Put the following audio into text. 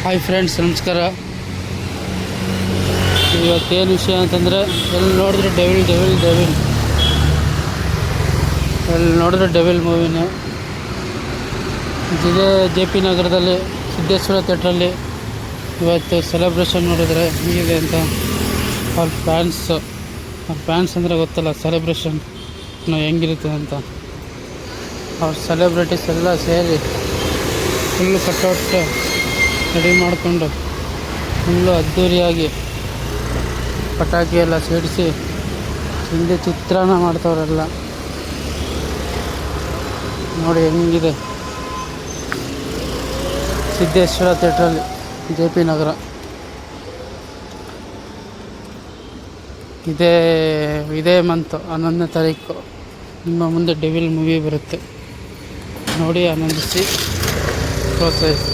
Hi friends, ನಮಸ್ಕಾರ. ಇವತ್ತೇನು ವಿಷಯ ಅಂತಂದರೆ, ಎಲ್ಲಿ ನೋಡಿದ್ರೆ ಡೆವಿಲ್ ಮೂವಿನೇ. JP ನಗರದಲ್ಲಿ ಸಿದ್ದೇಶ್ವರ ಥಿಯೇಟ್ರಲ್ಲಿ ಇವತ್ತು ಸೆಲೆಬ್ರೇಷನ್ ನೋಡಿದರೆ ಹೀಗಿದೆ ಅಂತ ಅವ್ರ ಫ್ಯಾನ್ಸ್ ಅಂದರೆ ಗೊತ್ತಲ್ಲ ಸೆಲೆಬ್ರೇಷನ್ ಹೆಂಗಿರುತ್ತೆ ಅಂತ. ಅವ್ರ ಸೆಲೆಬ್ರಿಟೀಸ್ ಎಲ್ಲ ಸೇರಿ ಫುಲ್ಲು ಕಟ್ಔಟ್ ರೆಡಿ ಮಾಡಿಕೊಂಡು ಫುಲ್ಲು ಅದ್ಧೂರಿಯಾಗಿ ಪಟಾಕಿ ಎಲ್ಲ ಸಿಡಿಸಿ ಹಿಂದೆ ಚಿತ್ರಾನ್ನ ಮಾಡ್ತವ್ರೆಲ್ಲ ನೋಡಿ ಹೆಂಗಿದೆ. ಸಿದ್ದೇಶ್ವರ ಥಿಯೇಟ್ರಲ್ಲಿ JP ನಗರ. ಇದೇ ಮಂತ್ 11ನೇ ತಾರೀಕು ನಿಮ್ಮ ಮುಂದೆ ಡೆವಿಲ್ ಮೂವಿ ಬರುತ್ತೆ. ನೋಡಿ, ಆನಂದಿಸಿ, ಪ್ರೋತ್ಸಾಹಿಸಿ.